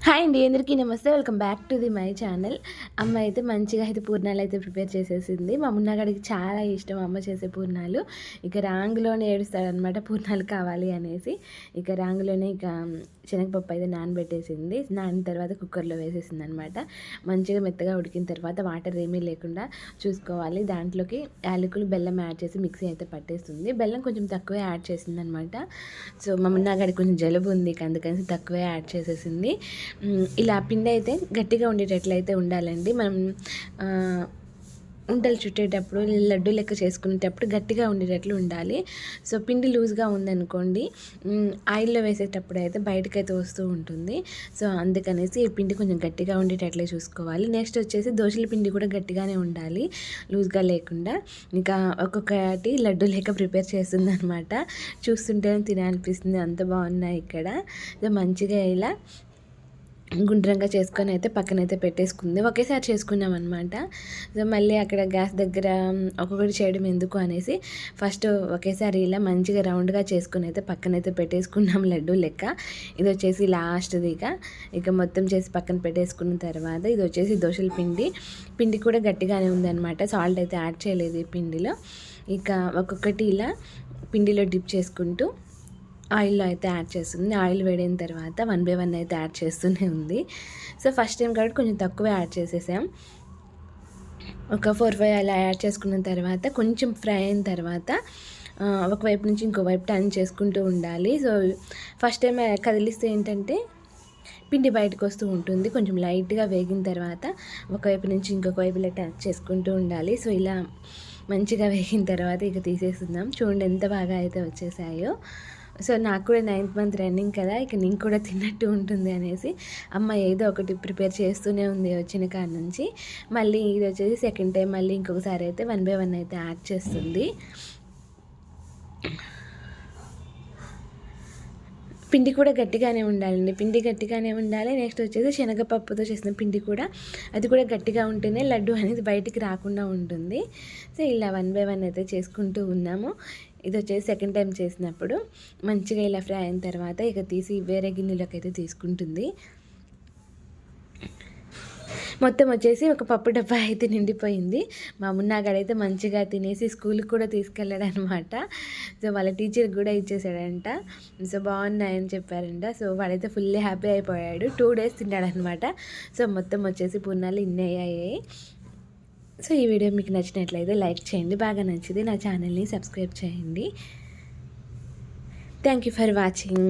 Hi అండి, అందరికీ నమస్తే. Welcome back to my channel. అమ్మ అయితే మంచిగా అయితే పూర్ణాలు అయితే ప్రిపేర్ చేసేసింది. మా మున్నగాడికి చాలా ఇష్టం అమ్మ చేసే పూర్ణాలు. ఇక రాంగులోనే ఏడుస్తాడనమాట పూర్ణాలు కావాలి అనేసి. ఇక రాంగులోనే శనగపప్పు అయితే నానబెట్టేసింది. నానిన తర్వాత కుక్కర్లో వేసేసింది అనమాట. మంచిగా మెత్తగా ఉడికిన తర్వాత వాటర్ ఏమీ లేకుండా చూసుకోవాలి. దాంట్లోకి యాలకులు, బెల్లం యాడ్ చేసి మిక్సీ అయితే పట్టేస్తుంది. బెల్లం కొంచెం తక్కువే యాడ్ చేసింది అనమాట. సో మా మున్నగాడికి కొంచెం జలుబు ఉంది, అందుకని తక్కువే యాడ్ చేసేసింది. ఇలా పిండి అయితే గట్టిగా ఉండేటట్లయితే ఉండాలండి. మనం ఉండలు చుట్టేటప్పుడు, లడ్డు లెక్క చేసుకునేటప్పుడు గట్టిగా ఉండేటట్లు ఉండాలి. సో పిండి లూజ్గా ఉందనుకోండి, ఆయిల్లో వేసేటప్పుడు అయితే బయటకైతే వస్తూ ఉంటుంది. సో అందుకనేసి ఈ పిండి కొంచెం గట్టిగా ఉండేటట్లే చూసుకోవాలి. నెక్స్ట్ వచ్చేసి దోశల పిండి కూడా గట్టిగానే ఉండాలి, లూజ్గా లేకుండా. ఇంకా ఒక్కొక్కటి లడ్డు లెక్క ప్రిపేర్ చేస్తుంది అనమాట. చూస్తుంటేనే తినాలనిపిస్తుంది, అంత బాగున్నాయి ఇక్కడ. సో మంచిగా ఇలా గుండ్రంగా చేసుకొని అయితే పక్కనైతే పెట్టేసుకుంది. ఒకేసారి చేసుకున్నాం అనమాట. సో మళ్ళీ అక్కడ గ్యాస్ దగ్గర ఒక్కొక్కటి చేయడం ఎందుకు అనేసి ఫస్ట్ ఒకేసారి ఇలా మంచిగా రౌండ్గా చేసుకొని అయితే పక్కనైతే పెట్టేసుకున్నాం లడ్డు లెక్క. ఇది వచ్చేసి లాస్ట్ది. ఇక మొత్తం చేసి పక్కన పెట్టేసుకున్న తర్వాత ఇది వచ్చేసి దోశల పిండి కూడా గట్టిగానే ఉందన్నమాట. సాల్ట్ అయితే యాడ్ చేయలేదు ఈ పిండిలో. ఇక ఒక్కొక్కటి ఇలా పిండిలో డిప్ చేసుకుంటూ ఆయిల్లో అయితే యాడ్ చేస్తుంది. ఆయిల్ వేడిన తర్వాత 1 by 1 అయితే యాడ్ చేస్తూనే ఉంది. సో ఫస్ట్ టైం కాబట్టి కొంచెం తక్కువ యాడ్ చేసేసాం. ఒక 4-5 అలా యాడ్ చేసుకున్న తర్వాత కొంచెం ఫ్రై అయిన తర్వాత ఒకవైపు నుంచి ఇంకోవైపు టర్న్ చేసుకుంటూ ఉండాలి. సో ఫస్ట్ టైం కదిలిస్తే ఏంటంటే పిండి బయటకు వస్తూ ఉంటుంది. కొంచెం లైట్గా వేగిన తర్వాత ఒకవైపు నుంచి ఇంకొక వైపు ఇలా టర్న్ చేసుకుంటూ ఉండాలి. సో ఇలా మంచిగా వేగిన తర్వాత ఇక తీసేస్తున్నాం. చూడండి ఎంత బాగా అయితే వచ్చేసాయో. సో నాకు కూడా 9th month రన్నింగ్ కదా, ఇక నేను కూడా తిన్నట్టు ఉంటుంది అనేసి అమ్మ ఏదో ఒకటి ప్రిపేర్ చేస్తూనే ఉంది వచ్చిన కాడ నుంచి. మళ్ళీ ఇది వచ్చేసి సెకండ్ టైం మళ్ళీ ఇంకొకసారి అయితే 1 by 1 అయితే యాడ్ చేస్తుంది. పిండి కూడా గట్టిగానే ఉండాలండి, పిండి గట్టిగానే ఉండాలి. నెక్స్ట్ వచ్చేసి శనగపప్పుతో చేసిన పిండి కూడా, అది కూడా గట్టిగా ఉంటేనే లడ్డు అనేది బయటికి రాకుండా ఉంటుంది. సో ఇలా 1 by 1 అయితే చేసుకుంటూ ఉన్నాము. ఇది వచ్చేసి సెకండ్ టైం చేసినప్పుడు మంచిగా ఇలా ఫ్రై అయిన తర్వాత ఇక తీసి వేరే గిన్నెలోకి అయితే తీసుకుంటుంది. మొత్తం వచ్చేసి ఒక పప్పు డబ్బా అయితే నిండిపోయింది. మా మున్నాగాడైతే మంచిగా తినేసి స్కూల్కి కూడా తీసుకెళ్ళాడనమాట. సో వాళ్ళ టీచర్కి కూడా ఇచ్చేసాడంట. సో బాగున్నాయని చెప్పారంట. సో వాడైతే ఫుల్ హ్యాపీ అయిపోయాడు. 2 days తిన్నాడనమాట. సో మొత్తం వచ్చేసి పూర్ణాలు ఇన్ని అయ్యాయి. సో ఈ వీడియో మీకు నచ్చినట్లయితే లైక్ చేయండి, బాగా నచ్చితే నా ఛానల్ని సబ్స్క్రైబ్ చేయండి. Thank you for watching.